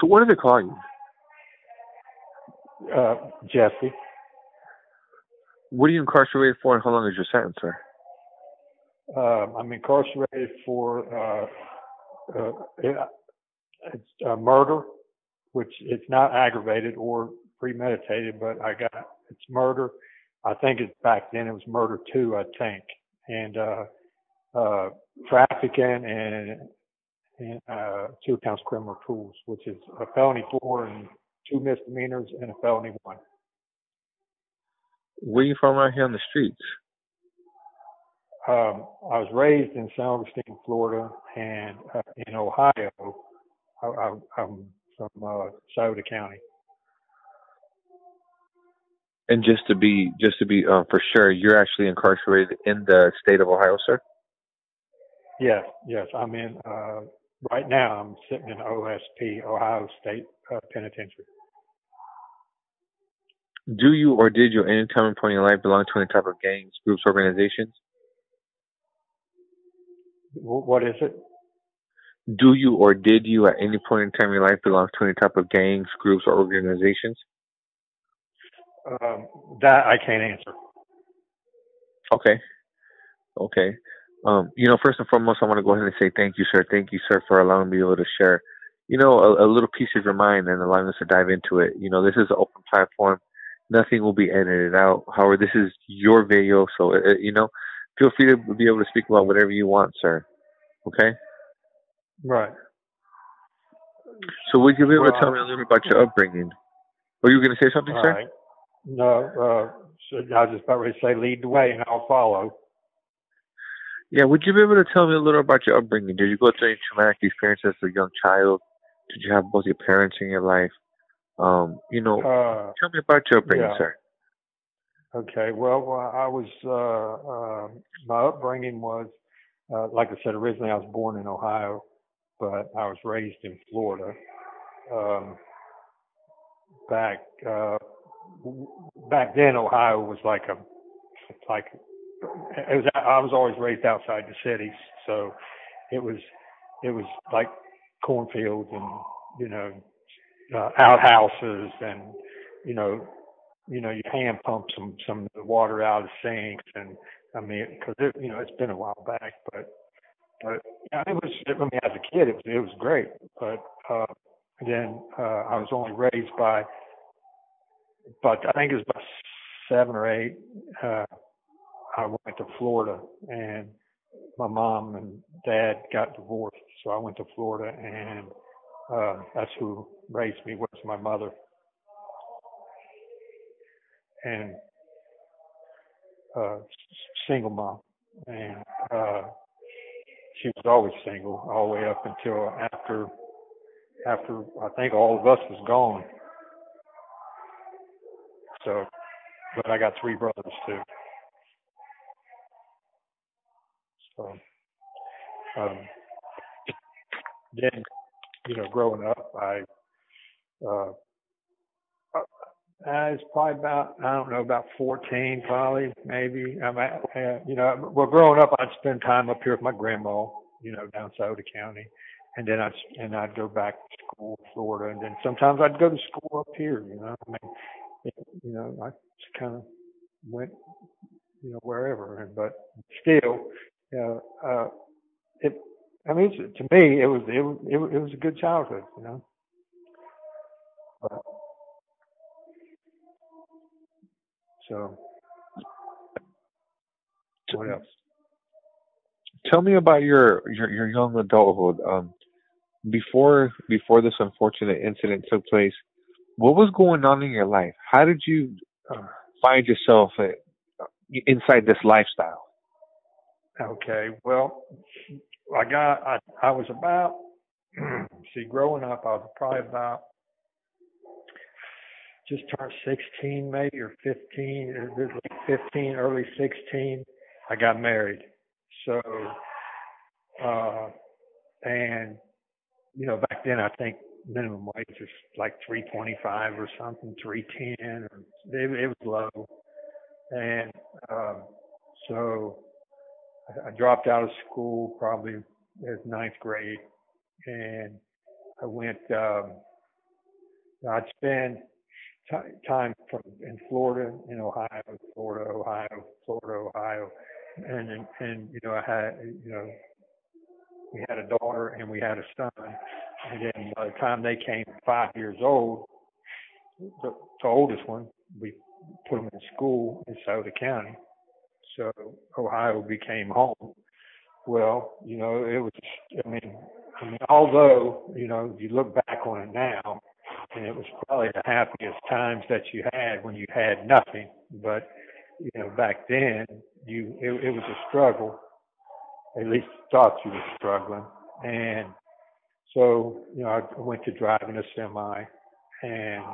So what do they call you? Jesse. What are you incarcerated for, and how long is your sentence, sir? I'm incarcerated for it, it's murder, which it's not aggravated or premeditated, but it's murder. I think it's back then it was murder two, I think, and trafficking and 2 counts criminal tools, which is a felony 4 and 2 misdemeanors and a felony 1. Where you from out here on the streets? I was raised in San Augustine, Florida, and in Ohio. I'm from Sauter County. And just to be for sure, you're actually incarcerated in the state of Ohio, sir? Yes. I'm in right now. I'm sitting in OSP, Ohio State Penitentiary. Do you or did you at any time in point in your life belong to any type of gangs, groups, organizations? What is it? Do you or did you at any point in time in your life belong to any type of gangs, groups, or organizations? That I can't answer. Okay. First and foremost, I want to go ahead and say thank you, sir. Thank you, sir, for allowing me to be able to share, a little piece of your mind and allowing us to dive into it. This is an open platform. Nothing will be edited out. However, this is your video, so, feel free to be able to speak about whatever you want, sir. Okay? Right. So would you be able to tell me a little bit about your upbringing? Were you going to say something, sir? Right. No, so I was just about ready to say lead the way and I'll follow. Yeah, would you be able to tell me a little about your upbringing? Did you go through any traumatic experiences as a young child? Did you have both your parents in your life? Tell me about your upbringing, Yeah. sir. Okay. Well, I was my upbringing was like I said, originally I was born in Ohio, but I was raised in Florida. Back back then, Ohio was I was always raised outside the cities, so it was like cornfields and outhouses and you know you hand pump some of the water out of sinks, and I mean because it's been a while back, but yeah, it was, I mean, as a kid it was great, but then I was only raised by, but I think it was about 7 or 8. I went to Florida, and my mom and dad got divorced, so I went to Florida, and that's who raised me, was my mother. And single mom, and she was always single all the way up until after I think all of us was gone. So, but I got 3 brothers too. So, then growing up, uh, it's probably about, I don't know, about 14, probably, maybe. Well, growing up, I'd spend time up here with my grandma, down Sauter County, and then I'd go back to school in Florida, and then sometimes I'd go to school up here. I mean, I just kind of went, wherever, but still, it. I mean, to me, it was a good childhood, But, so, what else? Tell me about your young adulthood. Before this unfortunate incident took place, what was going on in your life? How did you find yourself inside this lifestyle? Okay, well, I was about, see, growing up, I was probably about just turned 16 maybe, or 15, it was like 15, early 16, I got married. So, and, back then I think minimum wage was like $3.25 or something, $3.10, or it was low. And so I dropped out of school probably as 9th grade, and I went I'd spend time in Florida, in Ohio, Florida, Ohio, Florida, Ohio, and I had we had a daughter and we had a son, and then by the time they came 5 years old, the oldest one, we put them in school in Sauter County, so Ohio became home. Well, it was. I mean, although you look back on it now, and it was probably the happiest times that you had when you had nothing. But back then, it was a struggle. At least thought you were struggling, and so I went to driving a semi, and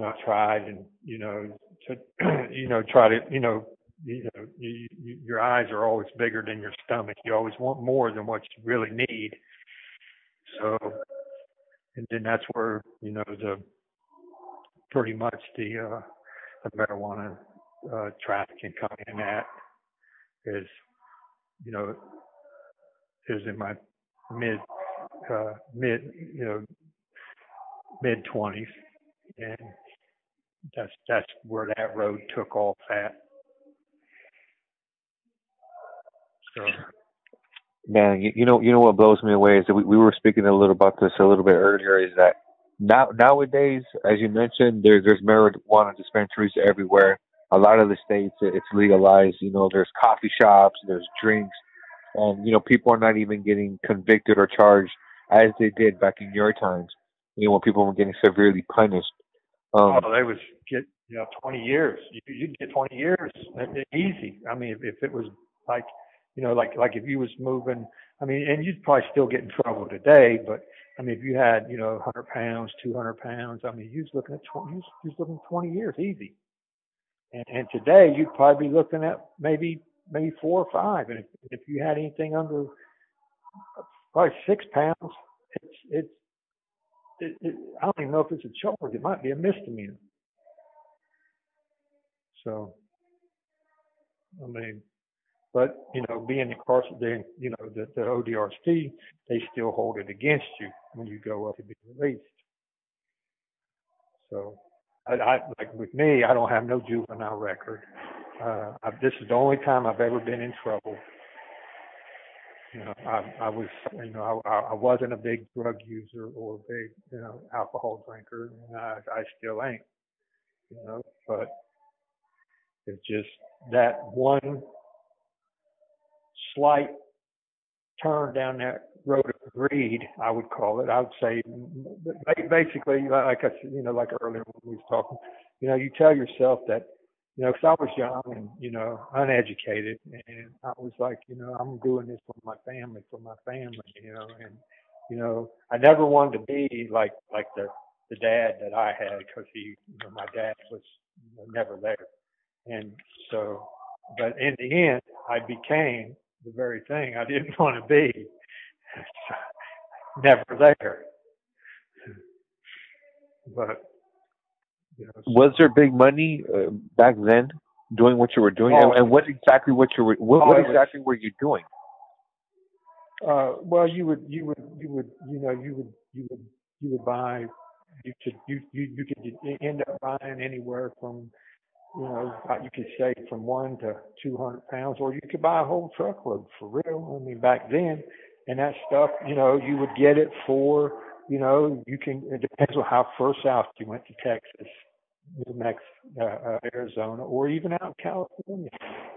I tried, and to try to your eyes are always bigger than your stomach. You always want more than what you really need. So, and then that's where the pretty much the marijuana trafficking coming in at is you know is in my mid mid mid 20s, and that's where that road took off at. So Man, you know what blows me away is that we were speaking a little about this a little bit earlier. Is that nowadays, as you mentioned, there's marijuana dispensaries everywhere. A lot of the states it's legalized. There's coffee shops, there's drinks, and people are not even getting convicted or charged as they did back in your times. When people were getting severely punished. oh, Um, they was get 20 years. You'd get 20 years easy. I mean, if it was like like if you was moving, I mean, and you'd probably still get in trouble today, but I mean, if you had 100 pounds, 200 pounds, I mean, you was looking at 20, you was looking at 20 years easy. And today you'd probably be looking at maybe 4 or 5. And if you had anything under probably 6 pounds, it's I don't even know if it's a charge. It might be a misdemeanor. So I mean, but being incarcerated, the ODRC, they still hold it against you when you go up to be released. So I like with me, I don't have no juvenile record. This is the only time I've ever been in trouble. I was, I wasn't a big drug user or a big, alcohol drinker, and I still ain't, but it's just that one slight turn down that road of greed, I would call it. I would say, basically, like I said, like earlier when we was talking, you tell yourself that, because I was young and, uneducated, and I was like, I'm doing this for my family, and, I never wanted to be like the dad that I had, because my dad was never there. And so, but in the end, I became the very thing I didn't want to be. Never there. But was there big money back then doing what you were doing, oh, and what exactly were you doing? well, you would buy. You could end up buying anywhere from you could say from 1 to 200 pounds, or you could buy a whole truckload for real. I mean, back then, and that stuff, you would get it for, you can. It depends on how far south you went to Texas, New Mexico, Arizona, or even out in California.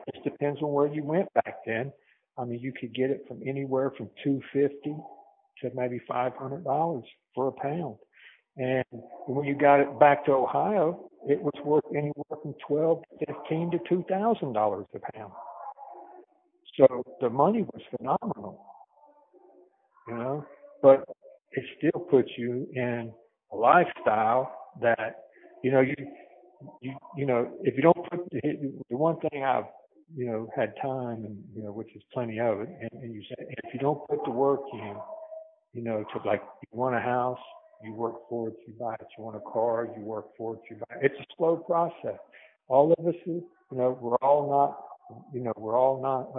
It just depends on where you went back then. I mean, you could get it from anywhere from $250 to maybe $500 for a pound. And when you got it back to Ohio, it was worth anywhere from 12, 15 to $2,000 a pound. So the money was phenomenal, you know. But it still puts you in a lifestyle that, if you don't put the one thing I've, had time and which is plenty of it, and you say if you don't put the work in, to like you want a house, you work for it, you buy it. You want a car, you work for it, you buy it. It's a slow process. All of us is, we're all not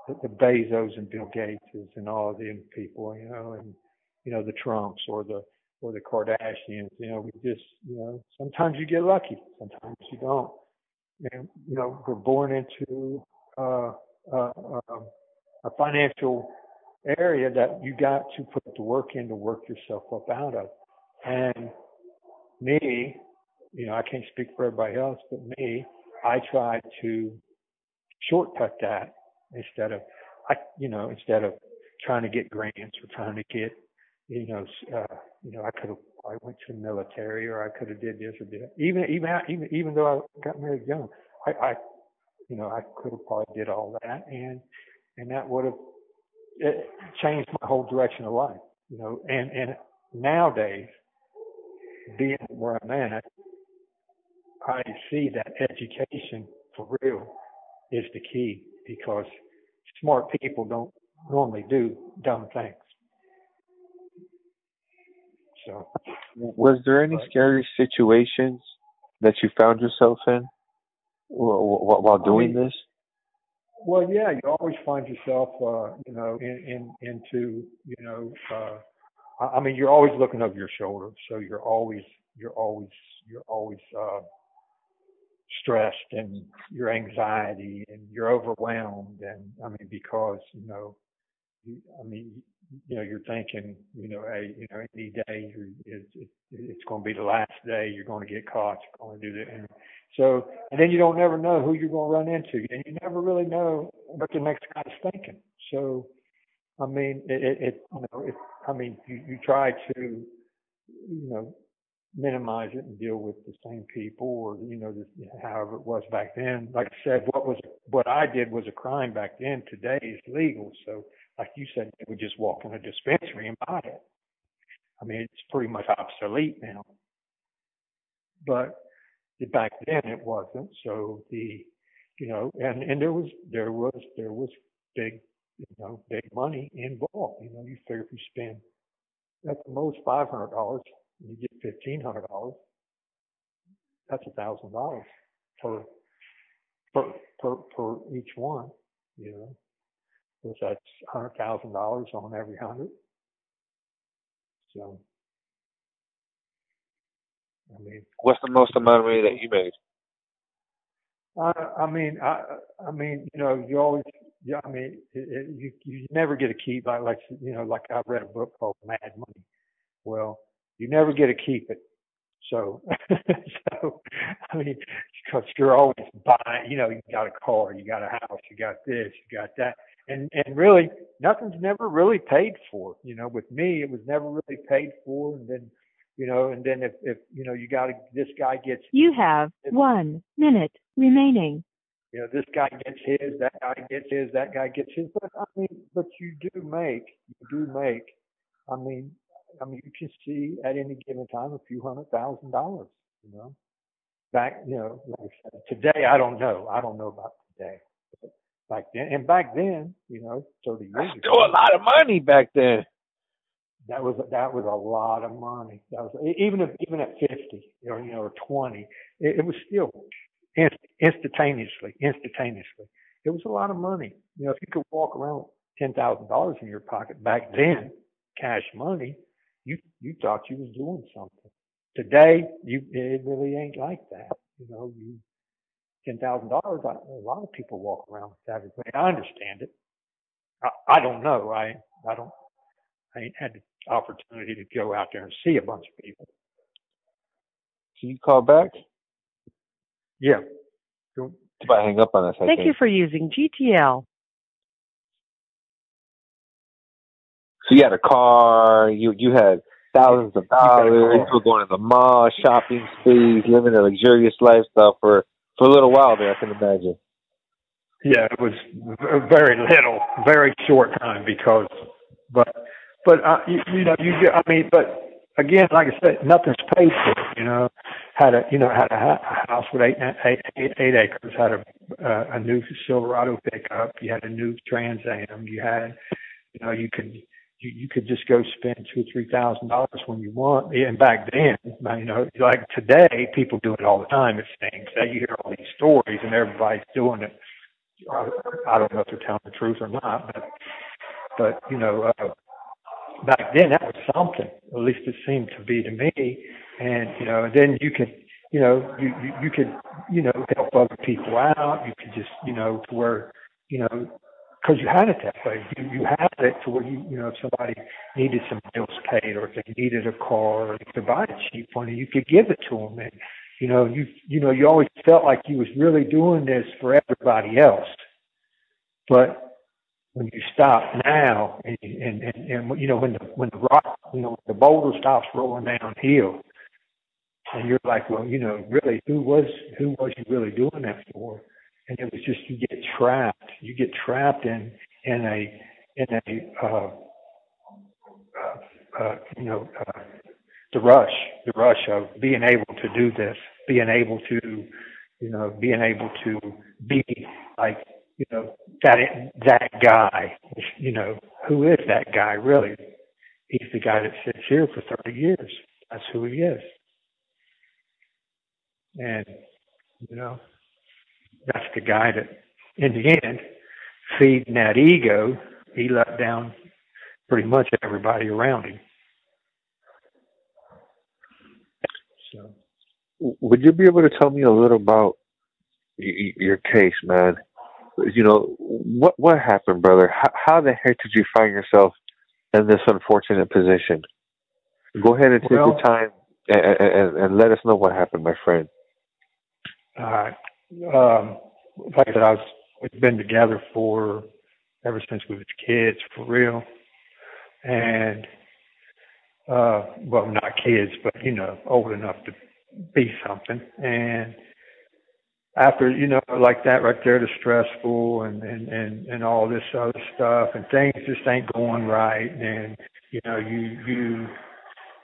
the Bezos and Bill Gates and all of them people, and the Trumps or or the Kardashians. We just, sometimes you get lucky, sometimes you don't. And, we're born into uh, uh, a financial area that you got to put the work in to work yourself up out of. And me, I can't speak for everybody else, but me, I try to shortcut that instead of trying to get grants or trying to get, I could have, I went to the military or I could have did this or did even though I got married young, I could have probably did all that and that would have changed my whole direction of life, and nowadays being where I'm at, I see that education for real is the key because smart people don't normally do dumb things. So, was there any scary situations that you found yourself in while doing this? Well, yeah, you always find yourself, into, you're always looking over your shoulder, so you're always stressed and your anxiety and you're overwhelmed, and because you're thinking, hey, any day it's going to be the last day. You're going to get caught. You're going to do that, and then you don't never know who you're going to run into, and you never really know what the next guy's thinking. So, you try to, minimize it and deal with the same people, or however it was back then. Like I said, what I did was a crime back then. Today is legal, so like you said, they would just walk in a dispensary and buy it. It's pretty much obsolete now, but back then it wasn't. So and there was big big money involved. You figure if you spend at the most $500, you get $1,500. That's $1,000 per each one. So that's $100,000 on every 100. So what's the most amount of money that you made? You always, yeah. You never get a keep. Like I read a book called Mad Money. Well, you never get to keep it. So, because you're always buying, you got a car, you got a house, you got this, you got that. And really, nothing's never really paid for. With me, it was never really paid for. And then, if you got this guy gets. You have 1 minute remaining. This guy gets his, that guy gets his, that guy gets his. But you do make. You can see at any given time a few $100,000. Back, like I said, today I don't know. I don't know about today. But back then, 30 years ago. Still a lot of money back then. That was a lot of money. That was even at 50 or 20, it was still instantaneously. It was a lot of money. If you could walk around with $10,000 in your pocket back then, cash money, you thought you was doing something. Today, it really ain't like that. $10,000. A lot of people walk around with that. I understand it. I don't know. I ain't had the opportunity to go out there and see a bunch of people. Can you call back? Yeah. If I hang up on us, Thank you for using GTL. So you had a car, you had thousands of dollars, you were going to the mall, shopping sprees, living a luxurious lifestyle for a little while there, I can imagine. Yeah, it was very little, very short time but again, like I said, nothing's paid for. Had a house with eight acres, had a new Silverado pickup, you had a new Trans Am, you had, you could just go spend $2,000-$3,000 when you want. And back then, like today, people do it all the time. It stinks. You hear all these stories, and everybody's doing it. I don't know if they're telling the truth or not, but back then that was something. At least it seemed to be to me. And then you could, you could, help other people out. You could just, to where, because you had it that way. You had it to where if somebody needed some bills paid, or if they needed a car, or to buy a cheap one, you could give it to them. And you always felt like you was really doing this for everybody else. But when you stop now, and when the rock, the boulder stops rolling downhill, and you're like, well, really, who was you really doing that for? And it was just you get trapped. You get trapped in the rush of being able to do this, being able to be like, that guy. Who is that guy really? He's the guy that sits here for 30 years. That's who he is. And, that's the guy that, in the end, feeding that ego, he let down pretty much everybody around him. So, would you be able to tell me a little about your case, man? What happened, brother? How the heck did you find yourself in this unfortunate position? Go ahead and take your time and let us know what happened, my friend. All right. Like I said, we've been together ever since we was kids, for real. And, well, not kids, but, old enough to be something. And after, like that right there, the stressful and all this other stuff, and things just ain't going right. And,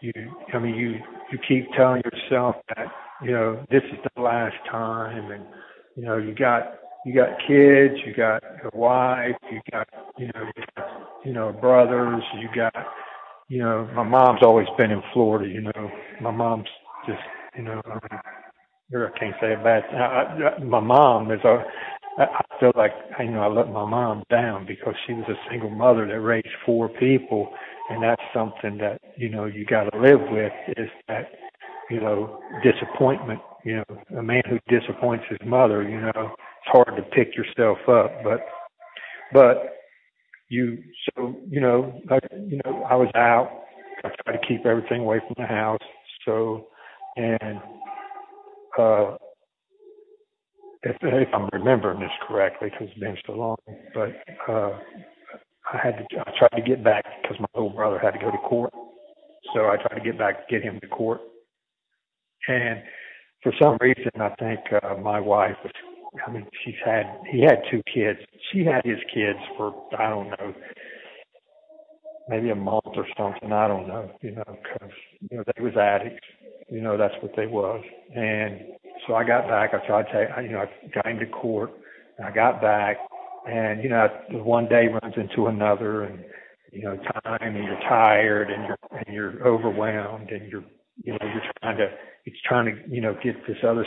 you keep telling yourself that, this is the last time, and, you got kids, you got a wife, you got, brothers, you got, my mom's always been in Florida, my mom's just, I can't say it bad. My mom I feel like, I let my mom down because she was a single mother that raised 4 people. And that's something that, you got to live with, is that, disappointment. A man who disappoints his mother, it's hard to pick yourself up. But I was out. I tried to keep everything away from the house. So, and if I'm remembering this correctly, because it's been so long, but I tried to get back because my little brother had to go to court. So I tried to get him to court. And for some reason, I think my wife was, he had 2 kids. She had his kids for, I don't know, maybe a month or something. I don't know, because, they was addicts. That's what they was. And so I got back. I tried to, I got into court. And I got back. And, one day runs into another, and, time, and you're tired, and you're overwhelmed, and you're trying to, get this other,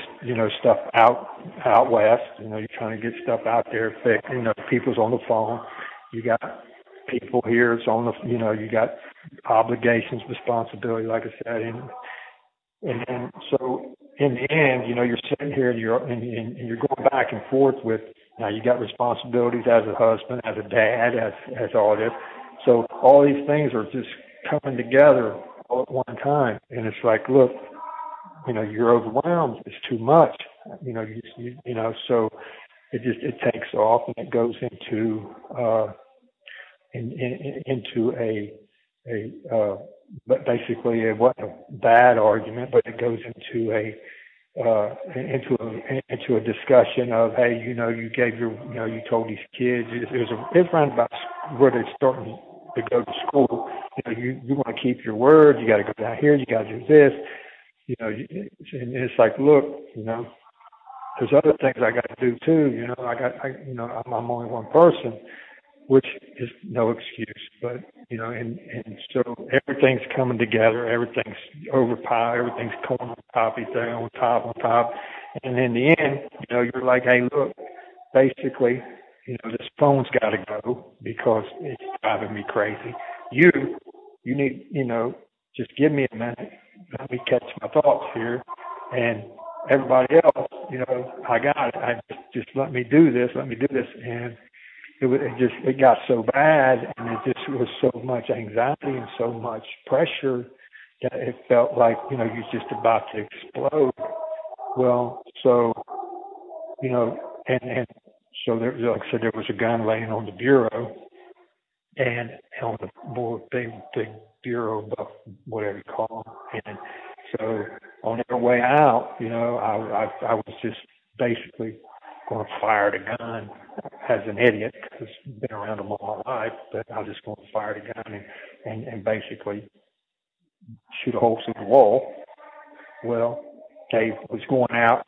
stuff out west. You're trying to get stuff out there fixed. People's on the phone. You got people here. It's on the, you got obligations, responsibility, like I said. And then, so in the end, you're sitting here and you're going back and forth with, now you got responsibilities as a husband, as a dad, as all this. So all these things are just coming together all at one time. And it's like, look, you're overwhelmed. It's too much. So it takes off, and it goes into but basically it wasn't a bad argument, but it goes into a discussion of, hey, you gave you told these kids, it's around about where they're starting to go to school. You want to keep your word. You got to go down here. You got to do this. And it's like, look, there's other things I got to do too. I'm only one person, which is no excuse, but, and so everything's coming together, everything's overpowered, everything's coming on top of each other, on top. And in the end, you're like, hey, look, basically, this phone's got to go because it's driving me crazy. You you need, just give me a minute, let me catch my thoughts here, and everybody else, I got it. Just let me do this, and it got so bad, and it just was so much anxiety and so much pressure that it felt like, you're just about to explode. Well, so, and so there, like I said, there was a gun laying on the bureau, and on the big bureau, whatever you call them. And so on their way out, I was just basically going to fire the gun as an idiot, because I've been around them all my life, but I was just going to fire the gun and basically shoot a hole through the wall. Well, they was going out,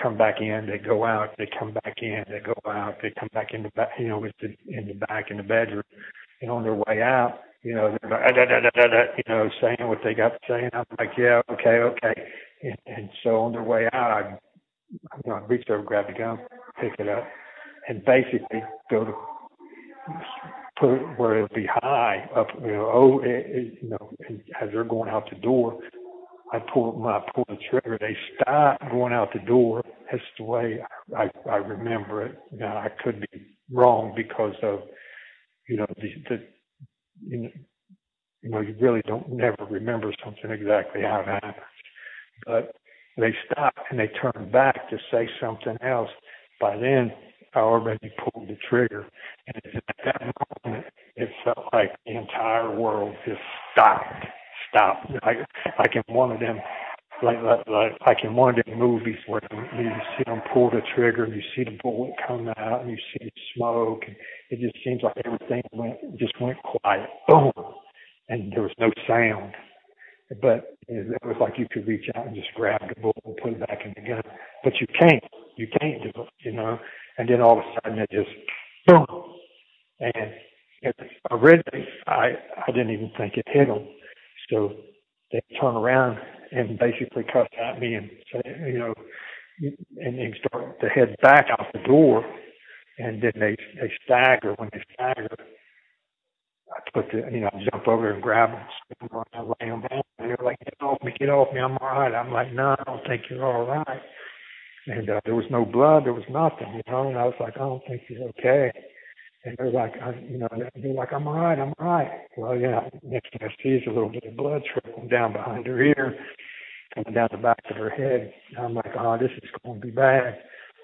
come back in, they go out, they come back in, they go out, they come back in the back, in the back in the bedroom. And on their way out, they're like, saying what they got to say. And I'm like, yeah, okay. And so on their way out, I reach over, grab the gun, pick it up, and basically go to put it where it'll be high up, and as they're going out the door, I pull the trigger. They stop going out the door. That's the way I remember it. Now, I could be wrong because of, you really don't never remember something exactly how it happens. But they stop and they turn back to say something else. By then, I already pulled the trigger. And at that moment, it felt like the entire world just stopped. Like in one of them, like in one of them movies where you see them pull the trigger and you see the bullet come out and you see the smoke, and it just seems like everything went quiet, boom, and there was no sound. But it was like you could reach out and just grab the bullet and put it back in the gun, but you can't do it, And then all of a sudden it just boom, and originally I didn't even think it hit them. So they turn around and basically cuss at me and say, and start to head back out the door. And then they stagger. When they stagger, I jump over and grab them, spin them around, lay them down. And they're like, get off me, I'm all right. I'm like, no, I don't think you're all right. And there was no blood, there was nothing, and I was like, I don't think you're okay. And they're like, I'm all right. Well, yeah, next thing I see is a little bit of blood trickling down behind her ear, coming down the back of her head. And I'm like, oh, this is going to be bad.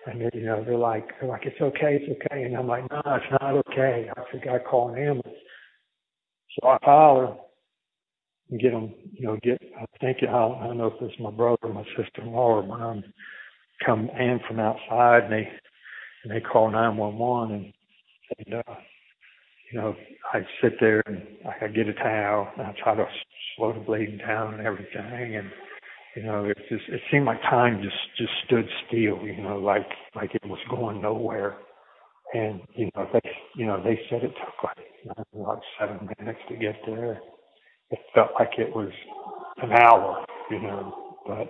And then, they're like, it's okay. And I'm like, no, it's not okay. I think I call an ambulance. So I holler and get them, I don't know if it's my brother or my sister-in-law or mom come in from outside, and they call 911, and I sit there and I get a towel and I try to slow the bleeding down and everything, and it seemed like time just stood still, like it was going nowhere. And they said it took like 7 minutes to get there. It felt like it was an hour, but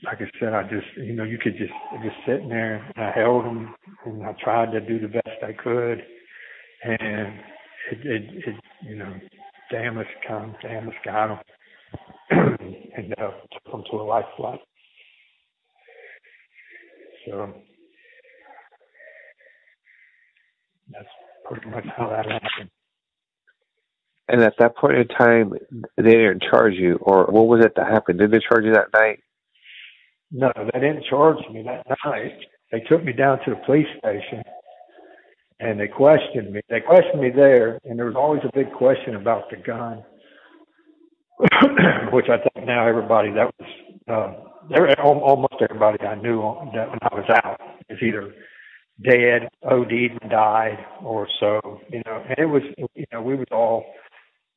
like I said, I just, you could just sitting there, and I held them, and I tried to do the best I could, and it Damas got them, and took them to a life flight. So that's pretty much how that happened. And at that point in time, they didn't charge you, or what was it that happened? Did they charge you that night? No, they didn't charge me that night. They took me down to the police station, and they questioned me. They questioned me there, and there was always a big question about the gun, which I think now everybody that was almost everybody I knew that when I was out is either dead, OD'd and died, or so, and it was, we was all,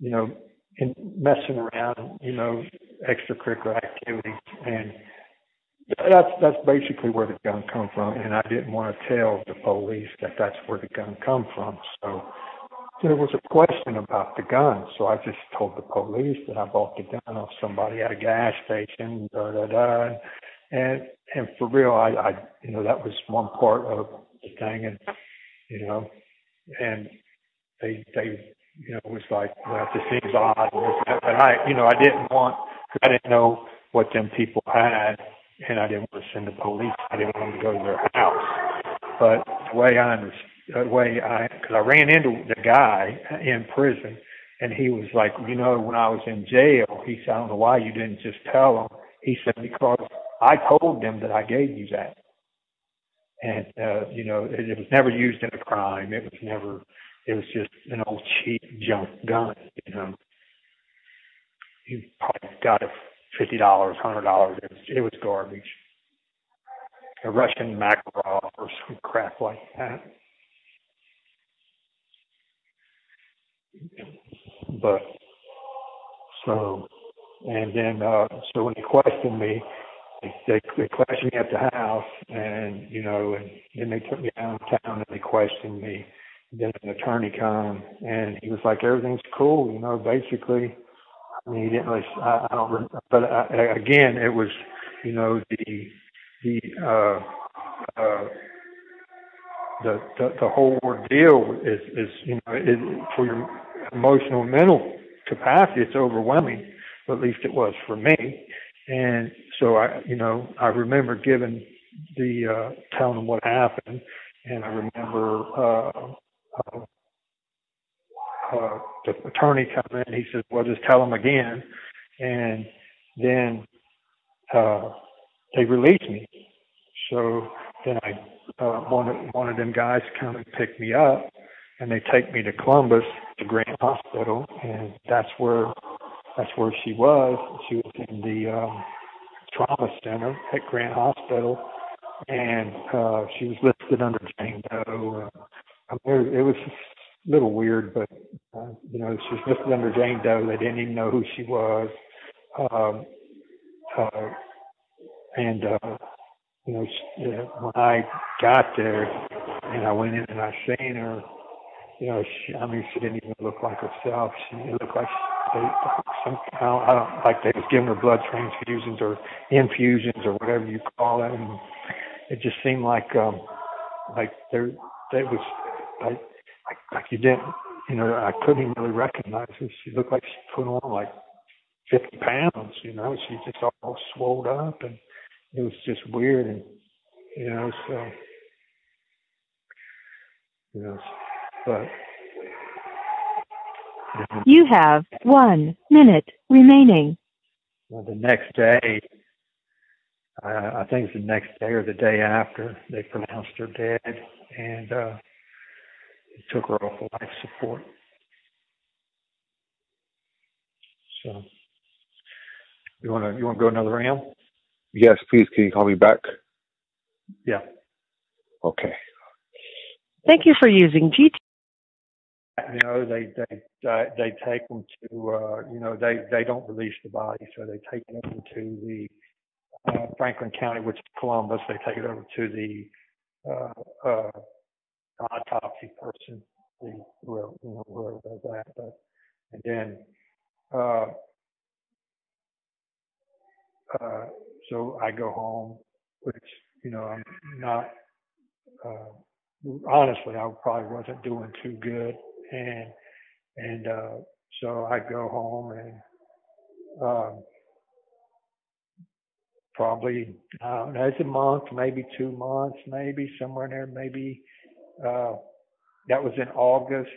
in messing around, extracurricular activities, and that's basically where the gun come from. And I didn't want to tell the police that that's where the gun come from. So there was a question about the gun. So I just told the police that I bought the gun off somebody at a gas station, and for real, I that was one part of the thing, and it was like, well, it just seems odd. But I didn't want, cause I didn't know what them people had, and I didn't want to send the police. I didn't want them to go to their house. But because I ran into the guy in prison, and he was like, when I was in jail, he said, I don't know why you didn't just tell them. He said, because I told them that I gave you that. And, it was never used in a crime. It was just an old cheap junk gun, You probably got it $50, $100. It was garbage. A Russian Makarov or some crap like that. But, and then, so when they questioned me, they questioned me at the house, and and then they took me downtown and they questioned me. Then an attorney come, and he was like, everything's cool, basically. I mean, he didn't really, I don't remember, but again, it was, the whole ordeal is for your emotional and mental capacity, it's overwhelming. Or at least it was for me. And so I remember giving telling them what happened, and I remember the attorney come in. He says, "Well, just tell them again," and then they released me. So then one of them guys come and pick me up, and they take me to Columbus, to Grant Hospital, and that's where she was. She was in the trauma center at Grant Hospital, and she was listed under Jane Doe. It was a little weird, but she was listed under Jane Doe. They didn't even know who she was, and when I got there and I went in and I seen her, she didn't even look like herself. She looked like somehow, I don't like they was giving her blood transfusions or infusions or whatever you call it, and it just seemed like there was like you didn't, I couldn't even really recognize her. She looked like she put on like 50 pounds, she just all swelled up, and it was just weird, and but You have 1 minute remaining. the next day, I think it's the next day or the day after, they pronounced her dead, and took her off of life support. So, you want to go another round? Yes, please. Can you call me back? Yeah. Okay. Thank you for using GT. They take them to they don't release the body, so they take it over to the Franklin County, which is Columbus. They take it over to the autopsy person, whoever does that. But and then so I go home, which I'm not. Honestly, I probably wasn't doing too good, and so I go home and probably it's a month, maybe 2 months, maybe somewhere in there, maybe that was in August.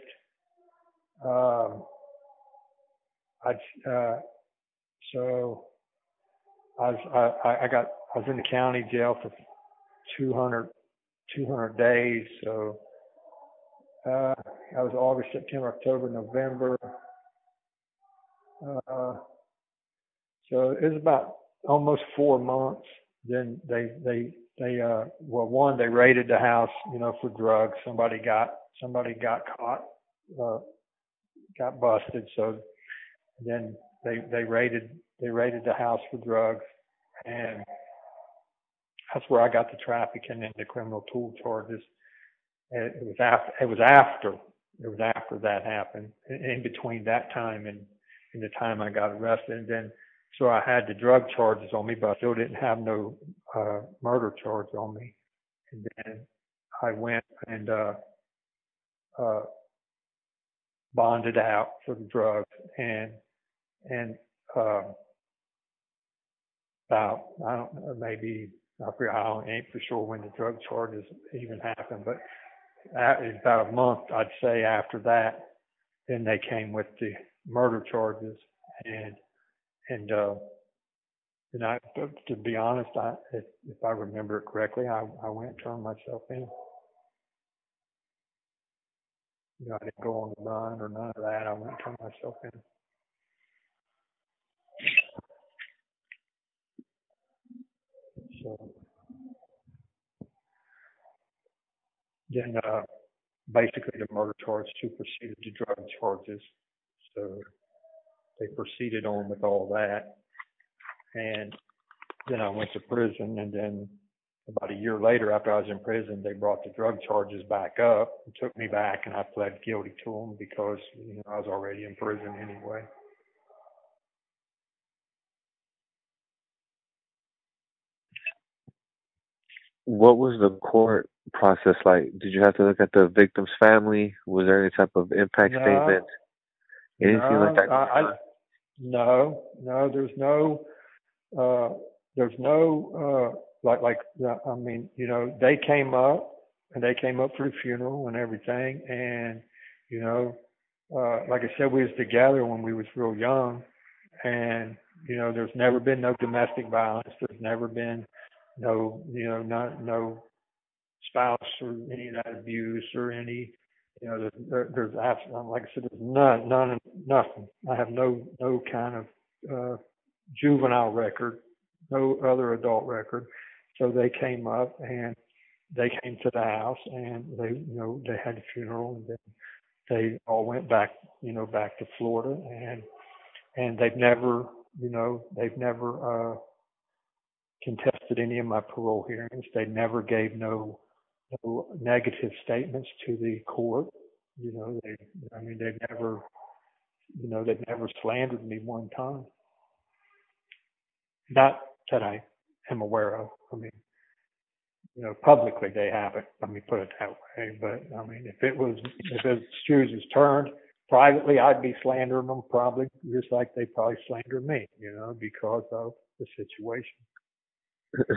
So I was in the county jail for 200 days. So that was August, September, October, November. So it was about almost 4 months. Then they raided the house, for drugs. Somebody got caught, got busted. So then they raided the house for drugs, and that's where I got the trafficking and the criminal tool charges. And it was after that happened, in between that time and the time I got arrested. And then so I had the drug charges on me, but I still didn't have no murder charge on me. And then I went and bonded out for the drugs, and uh, about I don't know, maybe I forget, ain't for sure when the drug charges even happened, but about a month I'd say after that, then they came with the murder charges, and and uh, and to be honest, if I remember it correctly, I went and turned myself in. I didn't go on the run or none of that. I went and turned myself in. So then, basically, the murder charge superseded the drug charges. So they proceeded on with all that, and then I went to prison, and then about a year later, after I was in prison, they brought the drug charges back up and took me back, and I pled guilty to them because I was already in prison anyway. What was the court process like? Did you have to look at the victim's family? Was there any type of impact No, statement? Anything like that going on? no, uh, there's no, I mean, they came up and they came up for the funeral and everything. And, like I said, we was together when we was real young, and, there's never been no domestic violence. There's never been no spouse or any of that abuse or any, there's absolutely, like I said, there's nothing. I have no kind of juvenile record, no other adult record. So they came up and they came to the house, and they had the funeral, and then they all went back, back to Florida, and they've never contested any of my parole hearings. They never gave no negative statements to the court. They've never slandered me one time. Not that I am aware of. I mean, publicly they haven't. Let me put it that way. But I mean, if his shoes was turned privately, I'd be slandering them probably just like they probably slandered me. Because of the situation.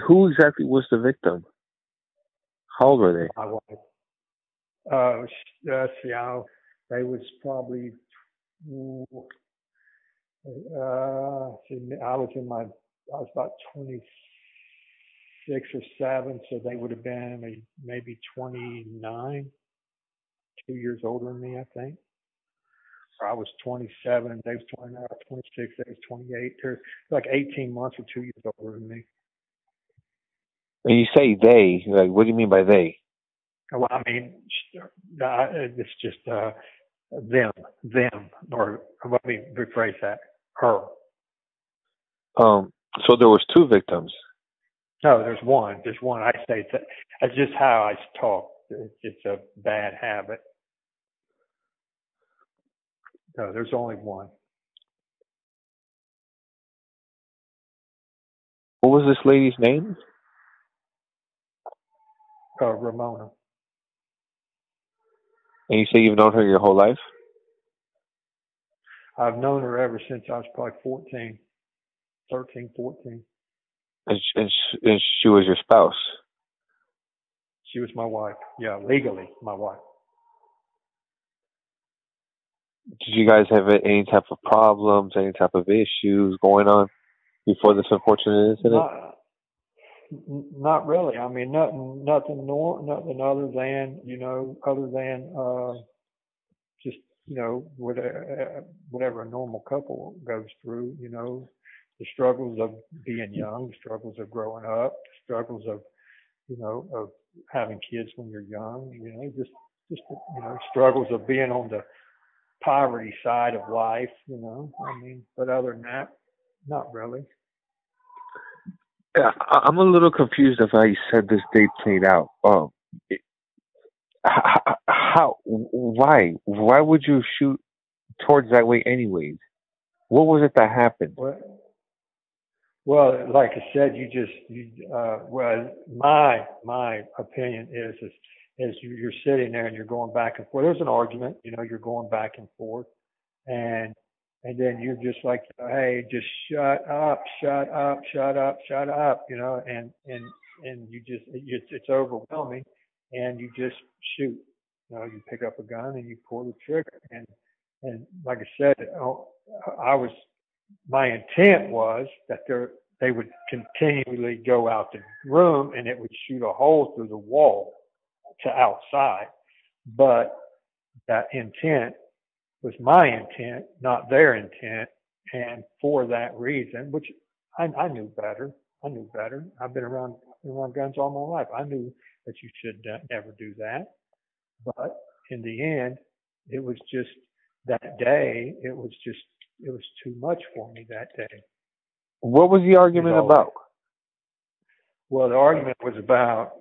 Who exactly was the victim? How old were they? My wife. See how they was probably. I was about 26 or 7, so they would have been maybe 29, 2 years older than me, I think. Or I was 27 and they was 29, 26, they was 28. They're like 18 months or 2 years older than me. And you say they, like, what do you mean by they? Well, I mean, it's just them, or let me rephrase that, her. So there was 2 victims. No, there's one. I say that's just how I talk. It's a bad habit. No, there's only one. What was this lady's name? Ramona. And you say you've known her your whole life? I've known her ever since I was probably 13, 14. And she was your spouse? She was my wife. Yeah, legally my wife. Did you guys have any type of problems, any type of issues going on before this unfortunate incident? Not really. I mean, nothing other than just whatever a normal couple goes through. The struggles of being young, the struggles of growing up, the struggles of of having kids when you're young. Just struggles of being on the poverty side of life. I mean, but other than that, not really. Yeah, I'm a little confused of how you said this date played out. Why would you shoot towards that way anyways? What was it that happened? Well, like I said, well, my opinion is you're sitting there and you're going back and forth. There's an argument, you're going back and forth, and then you're just like, hey, just shut up, shut up, shut up, shut up, and you just it's overwhelming, and you just shoot. You pick up a gun and you pull the trigger, and like I said, I was my intent was that they would continually go out the room and it would shoot a hole through the wall to outside. But that intent was my intent, not their intent. And for that reason, which I knew better. I knew better. I've been around guns all my life. I knew that you should never do that. But in the end, it was just that day. It was too much for me that day. What was the argument about? Well, the argument was about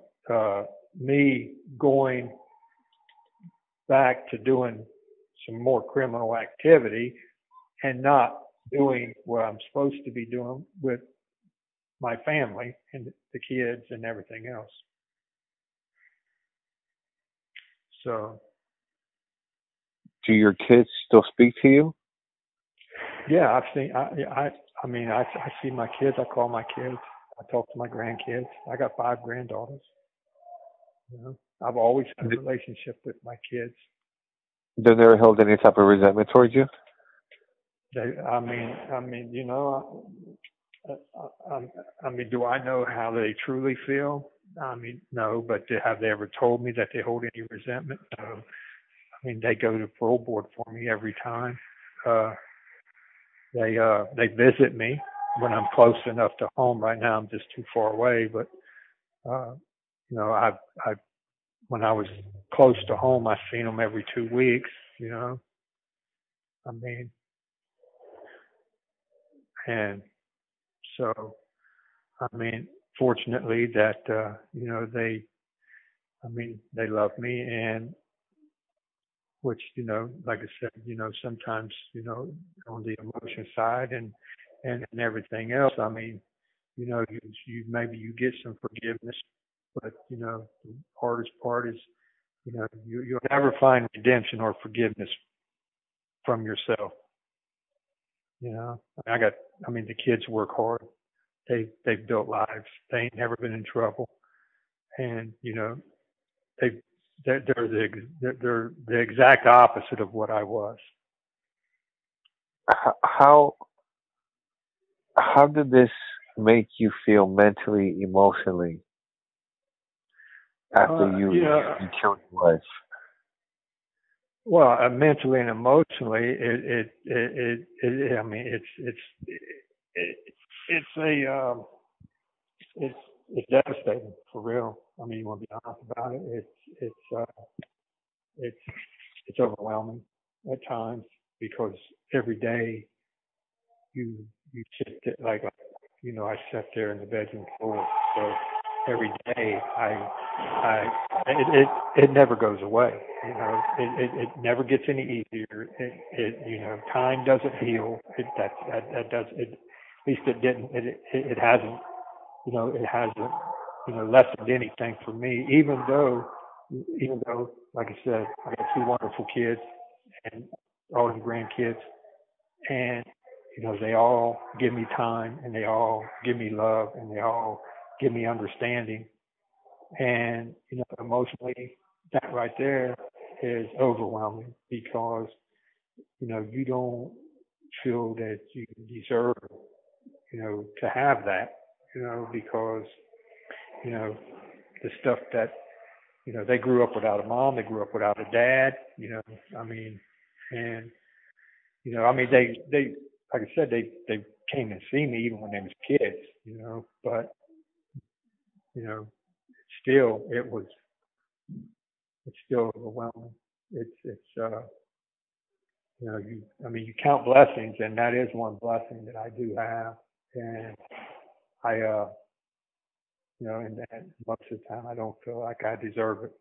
me going back to doing some more criminal activity and not doing what I'm supposed to be doing with my family and the kids and everything else. So, do your kids still speak to you? Yeah, I've seen. I see my kids. I call my kids. I talk to my grandkids. I got 5 granddaughters. I've always had a relationship with my kids. They never held any type of resentment towards you? Do I know how they truly feel? No, but have they ever told me that they hold any resentment? No. They go to parole board for me every time. They visit me when I'm close enough to home. Right now, I'm just too far away. But I when I was close to home, I've seen them every 2 weeks. And so, fortunately that they love me, and which, like I said, sometimes, on the emotion side and everything else, maybe you get some forgiveness, but, the hardest part is, you'll never find redemption or forgiveness from yourself. The kids work hard. They've built lives. They ain't never been in trouble. And, they're the exact opposite of what I was. How did this make you feel mentally, emotionally after you killed your wife? Well, mentally and emotionally, it's devastating, for real. You want to be honest about it. It's overwhelming at times, because every day you sit there, I sat there in the bedroom floor. So every day it never goes away. It never gets any easier. Time doesn't heal. That does it. At least it didn't. It hasn't. It hasn't. Lessened anything for me. Even though, like I said, I got 2 wonderful kids and all them grandkids, and they all give me time, and they all give me love, and they all give me understanding. And emotionally, that right there is overwhelming, because you don't feel that you deserve to have that, because the stuff that they grew up without a mom, they grew up without a dad, and they like I said, they came and see me even when they was kids, but it's still overwhelming. You count blessings, and that is one blessing that I do have, and and most of the time I don't feel like I deserve it.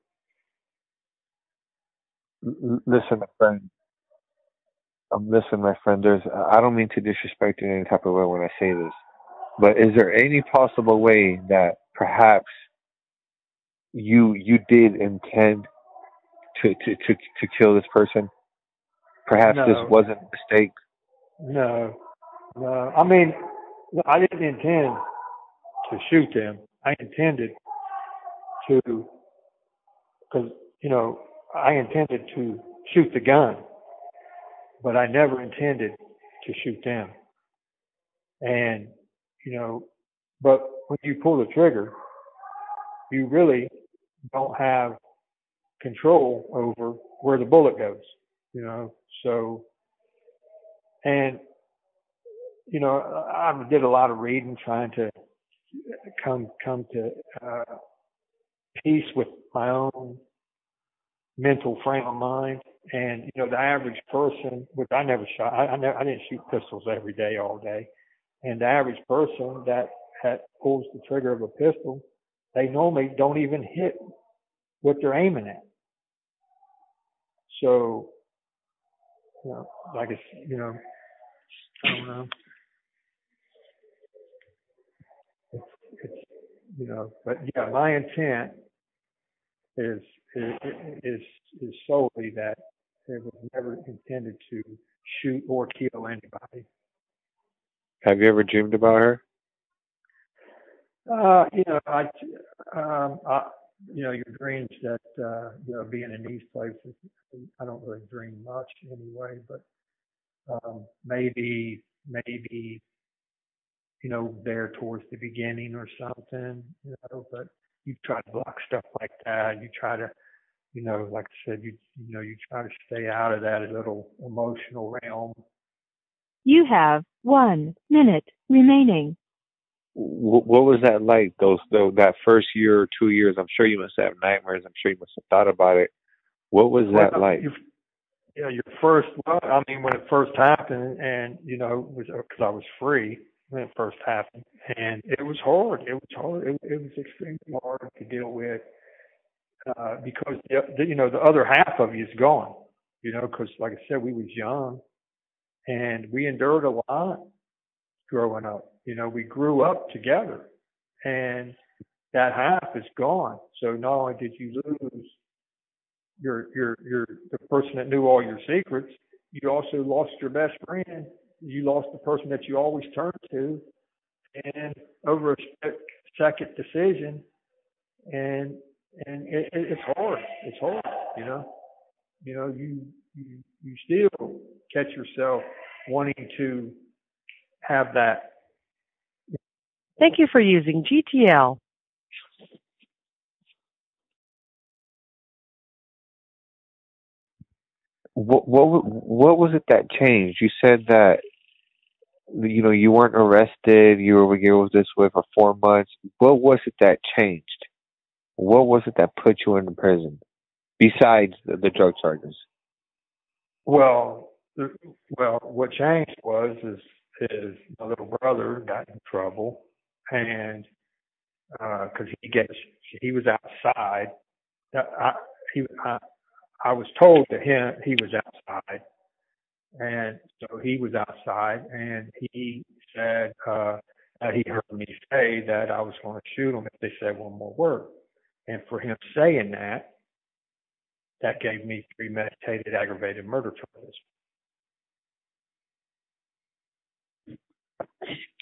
Listen, my friend. Listen, my friend. I don't mean to disrespect you in any type of way when I say this, but is there any possible way that perhaps you did intend to kill this person? Perhaps this No, wasn't a mistake. no, no. I mean, I didn't intend to shoot them. I intended to, because, I intended to shoot the gun, but I never intended to shoot them. And, but when you pull the trigger, you really don't have control over where the bullet goes, so, and, I did a lot of reading trying to come to peace with my own mental frame of mind. And the average person, which I never shot, I didn't shoot pistols every day, all day. And the average person that pulls the trigger of a pistol, they normally don't even hit what they're aiming at. So, like it's, I don't know. It's but yeah, my intent is is is solely that it was never intended to shoot or kill anybody. Have you ever dreamed about her? I your dreams that being in these places. I don't really dream much anyway, but maybe there towards the beginning or something, but you try to block stuff like that. You try to, like I said, you try to stay out of that little emotional realm. You have 1 minute remaining. What was that like? That first year or 2 years. I'm sure you must have nightmares. I'm sure you must have thought about it. What was that Well, like? your first, well, I mean, when it first happened, and it was because I was free when it first happened, and it was hard. It was hard. It was extremely hard to deal with because the other half of you is gone. Because like I said, we was young and we endured a lot growing up. We grew up together, and that half is gone. So not only did you lose your the person that knew all your secrets, you also lost your best friend. You lost the person that you always turned to, and over a second decision, and it's hard. It's hard. You still catch yourself wanting to have that. Thank you for using GTL. What was it that changed? You said that you weren't arrested. You were this way for 4 months. What was it that changed? What was it that put you in prison besides the drug charges? Well, what changed is my little brother got in trouble, and because he was outside. I, I was told that he was outside, and so he was outside, and he said that he heard me say that I was going to shoot him if they said one more word, and for him saying that gave me premeditated aggravated murder charges.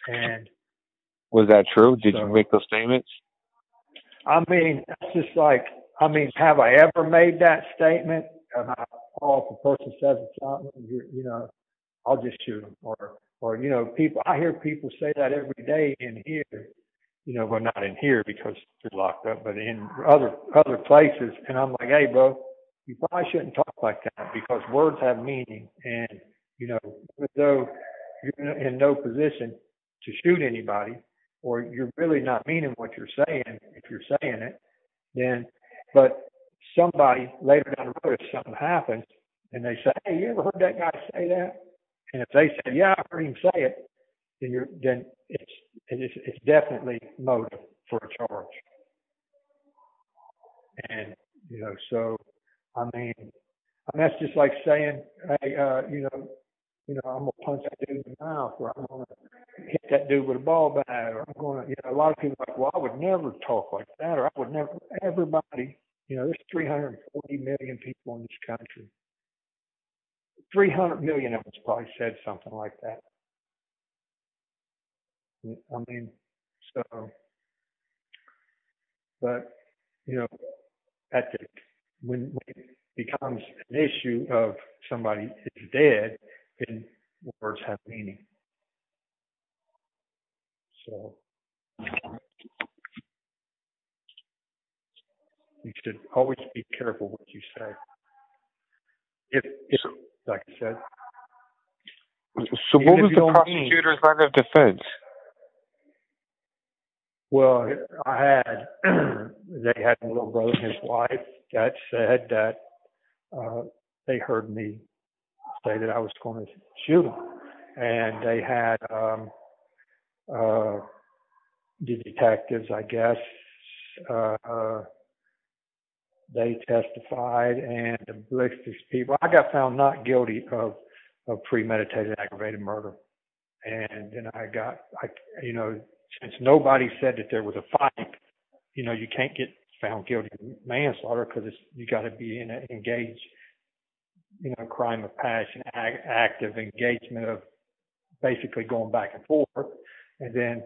And was that true? Did so, you make those statements? I mean, it's just like, have I ever made that statement about, oh, if a person says something, I'll just shoot them, or people. I hear people say that every day in here. Well, not in here because they're locked up, but in other places. And I'm like, hey, bro, you probably shouldn't talk like that because words have meaning, and even though you're in no position to shoot anybody, or you're really not meaning what you're saying, if you're saying it, then, but somebody later down the road, if something happens, and they say, hey, you ever heard that guy say that? And if they say, yeah, I heard him say it, then it's definitely motive for a charge. And, so, that's just like saying, hey, I'm gonna punch that dude in the mouth, or I'm gonna hit that dude with a ball bat, or I'm going to, a lot of people are like, well, I would never talk like that, or I would never, everybody, there's 340 million people in this country. 300 million of us probably said something like that. I mean, so, but, when it becomes an issue of somebody is dead, then words have meaning. So you should always be careful what you say. If like I said. So what was the prosecutor's line of defense? Well, they had a little brother and his wife that said that they heard me say that I was going to shoot him. And they had the detectives, I guess, they testified, and the ballistics people. I got found not guilty of premeditated aggravated murder, and then since nobody said that there was a fight, you can't get found guilty of manslaughter because you got to be in an engaged, crime of passion, active engagement of basically going back and forth, and then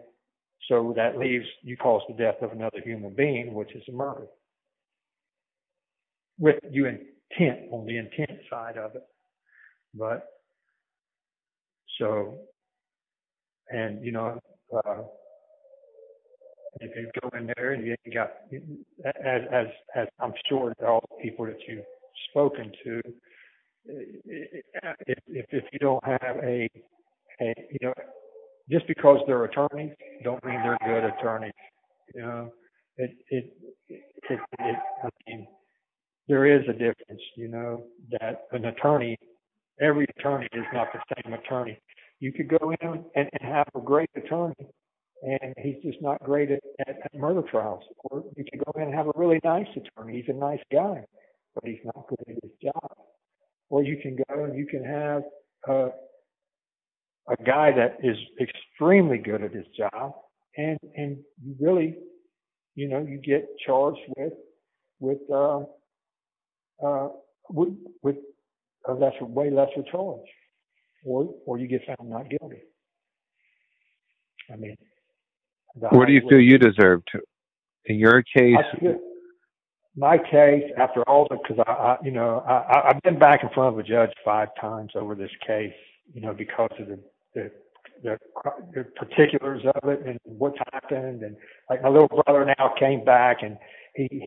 so that leaves you cause the death of another human being, which is a murder. With you intent on the intent side of it, but so, and if you go in there and you got, as I'm sure that all the people that you've spoken to, if you don't have a just because they're attorneys, don't mean they're good attorneys. I mean, there is a difference, that an attorney, every attorney is not the same attorney. You could go in and have a great attorney, and he's just not great at murder trials. Or you could go in and have a really nice attorney. He's a nice guy, but he's not good at his job. Or you can go and you can have a guy that is extremely good at his job, and you really, you get charged with a way lesser charge, or you get found not guilty. I mean, what do you feel you deserved? In your case, my case, after all the, because I've been back in front of a judge 5 times over this case, because of the particulars of it and what's happened, and like my little brother now came back and he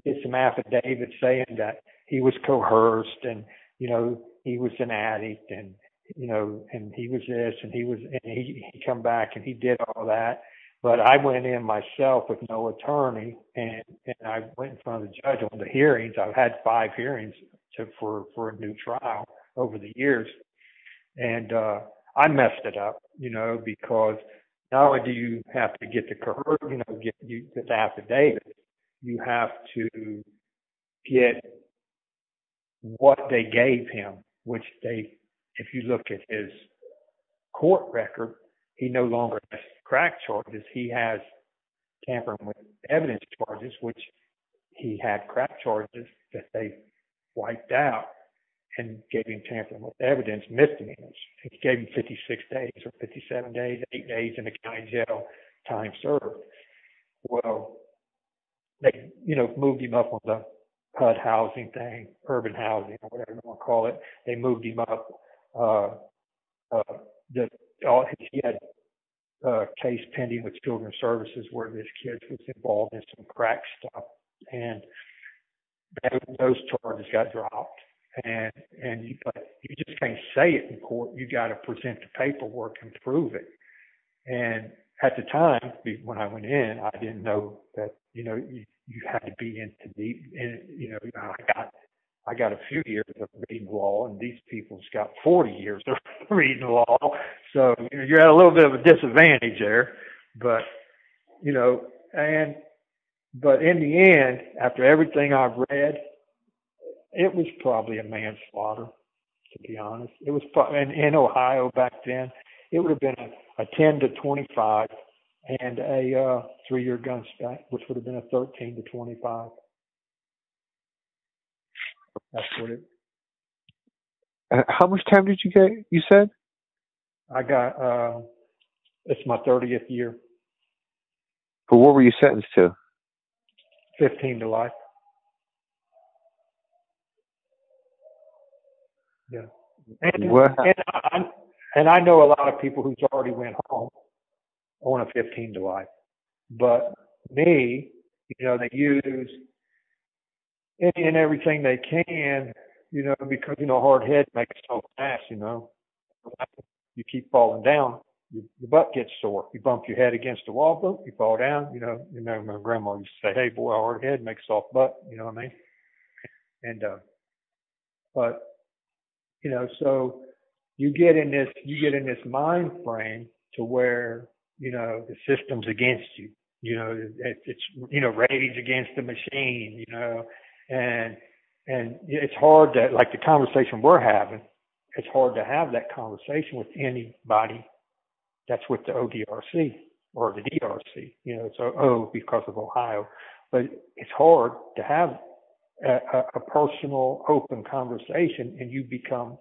did some affidavits saying that he was coerced and he was an addict and and he was this and he come back and he did all that. But I went in myself with no attorney, and I went in front of the judge on the hearings. I've had 5 hearings for a new trial over the years, and I messed it up, because not only do you have to get get the affidavit, you have to get what they gave him, which if you look at his court record, he no longer has crack charges. He has tampering with evidence charges, which he had crack charges that they wiped out and gave him tampering with evidence misdemeanors. He gave him 56 days or 57 days, 8 days in the county jail, time served. Well, they, moved him up on the HUD housing thing, urban housing or whatever you want to call it. They moved him up. He had a case pending with Children's Services where this kid was involved in some crack stuff, and those charges got dropped. But you just can't say it in court. You got to present the paperwork and prove it. And at the time when I went in, I didn't know that you had to be into deep. And I got a few years of reading law, and these people's got 40 years of reading law. So you're at a little bit of a disadvantage there. But but in the end, after everything I've read, it was probably a manslaughter, to be honest. It was in Ohio back then. it would have been a 10 to 25 and a 3-year gun spec, which would have been a 13 to 25. That's what it. How much time did you get? You said. I got. It's my 30th year. But what were you sentenced to? 15 to life. Yeah. What? And I know a lot of people who's already went home on a 15 to life. But me, they use any and everything they can, because, hard head makes so fast, You keep falling down, your butt gets sore. You bump your head against the wall, boom, you fall down, my grandma used to say, hey boy, hard head makes soft butt, you know what I mean? And, but, so you get in this mind frame to where, the system's against you. It's rage against the machine, and it's hard to, like the conversation we're having, it's hard to have that conversation with anybody that's with the ODRC or the DRC. It's because of Ohio, but it's hard to have a personal, open conversation, and you become,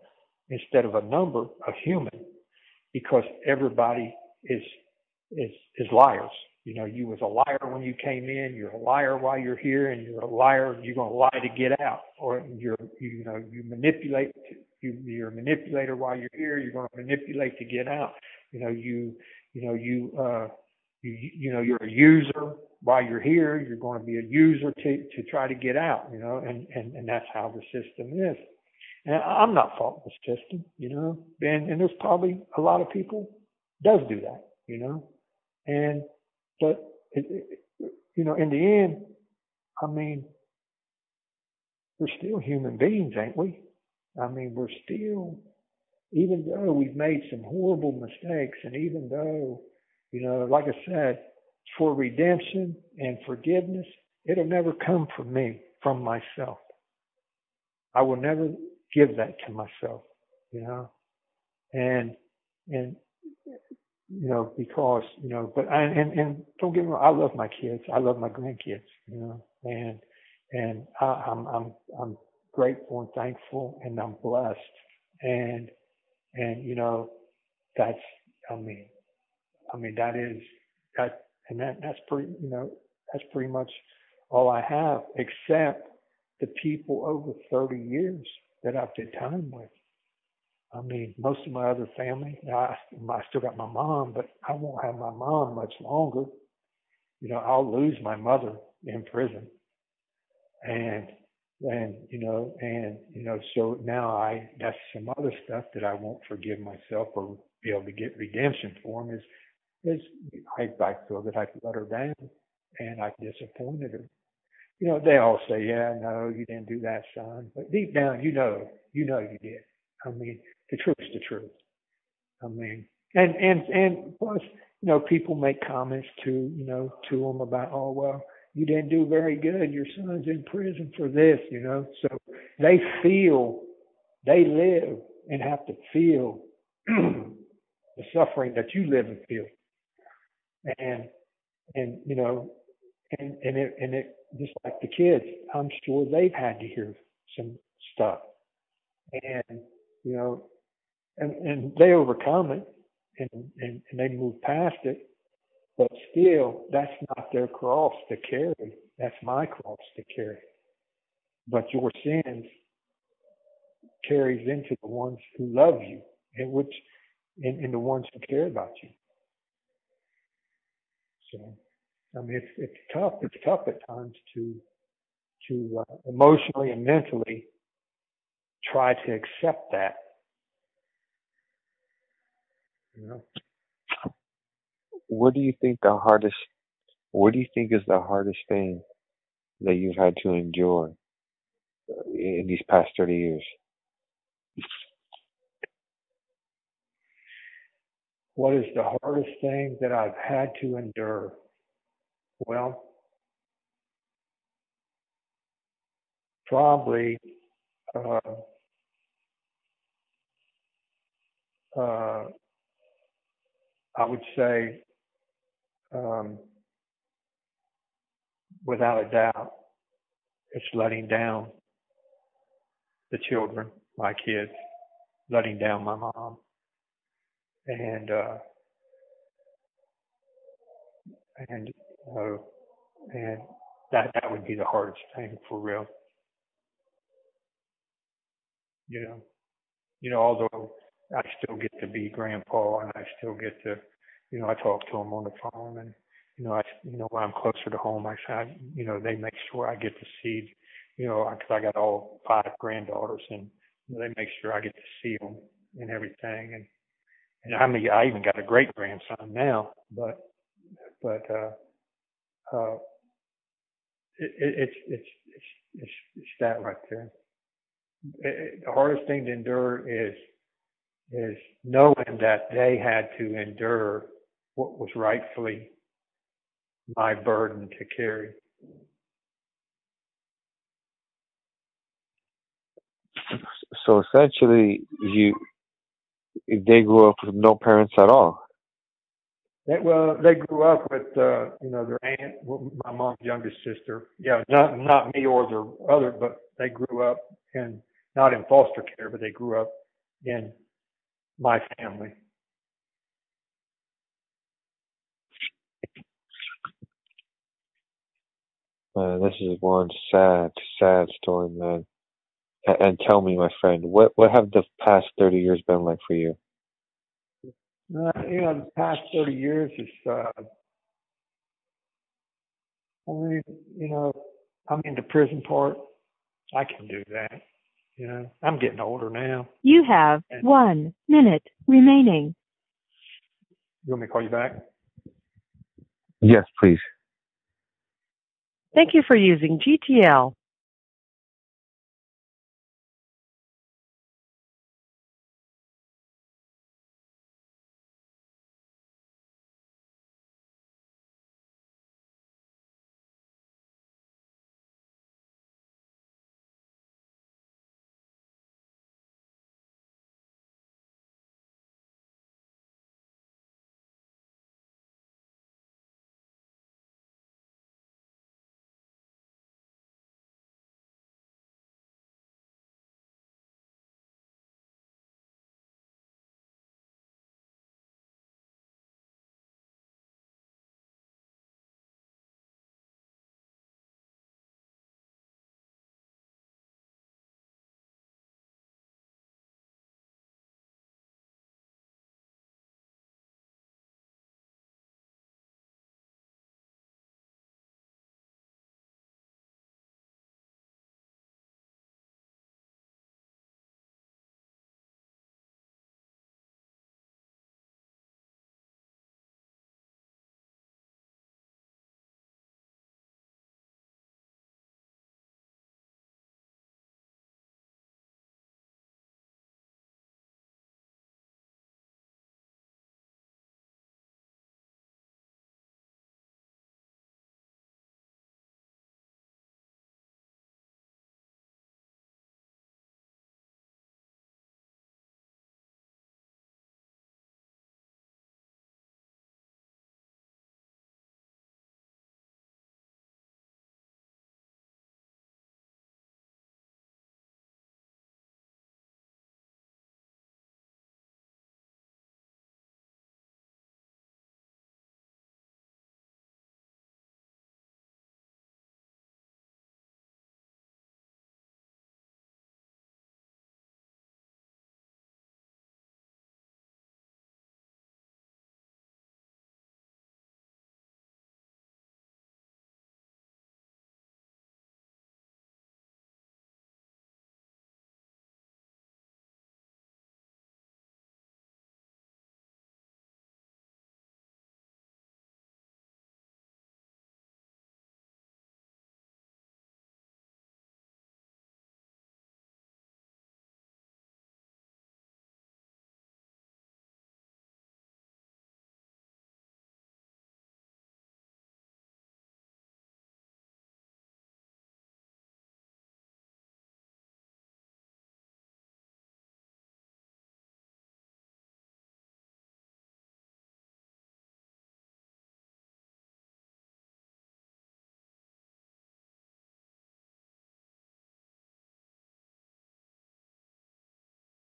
instead of a number, a human, because everybody is liars. You was a liar when you came in, you're a liar while you're here, and you're a liar, you're going to lie to get out, or you manipulate, you're a manipulator while you're here, you're going to manipulate to get out. You're a user while you're here, you're going to be a user to try to get out, and that's how the system is. And I'm not faulting the system, and there's probably a lot of people does do that, but in the end, I mean, we're still human beings, ain't we? I mean, we're still, even though we've made some horrible mistakes, and even though, like I said, for redemption and forgiveness, it'll never come from me, from myself. I will never give that to myself, and because, but and don't get me wrong, I love my kids. I love my grandkids, and I'm grateful and thankful, and I'm blessed. And that's, I mean, that is, that's pretty much all I have, except the people over 30 years that I've did time with. I mean, most of my other family, I still got my mom, but I won't have my mom much longer. I'll lose my mother in prison. And so now that's some other stuff that I won't forgive myself or be able to get redemption for them is I feel that I let her down and I disappointed her. They all say, yeah, no, you didn't do that, son. But deep down, you know you did. I mean, the truth's the truth. I mean, and plus, people make comments to them about, oh, well, you didn't do very good. Your son's in prison for this, So they live and have to feel the suffering that you live and feel. And it just like the kids, I'm sure they've had to hear some stuff. And, and they overcome it and they move past it. But still, that's not their cross to carry. That's my cross to carry. But your sins carries into the ones who love you and the ones who care about you. So, I mean, it's tough. It's tough at times to emotionally and mentally try to accept that. What do you think is the hardest thing that you've had to endure in these past 30 years? What is the hardest thing that I've had to endure? Well, probably I would say, without a doubt, it's letting down the children, my kids, letting down my mom, and and and that would be the hardest thing for real. You know, although I still get to be grandpa, and I still get to, I talk to them on the phone, and when I'm closer to home, they make sure I get to see, because I got all 5 granddaughters, and they make sure I get to see them and everything, and I even got a great grandson now, but uh, it's that right there. The hardest thing to endure is knowing that they had to endure what was rightfully my burden to carry. So essentially, they grew up with no parents at all. They grew up with their aunt, my mom's youngest sister. Yeah, not me or their other, but they grew up not in foster care, but they grew up in my family. This is one sad, sad story, man. And tell me, my friend, what have the past 30 years been like for you? The past 30 years is, I'm in the prison part. I can do that. I'm getting older now. You have 1 minute remaining. You want me to call you back? Yes, please. Thank you for using GTL.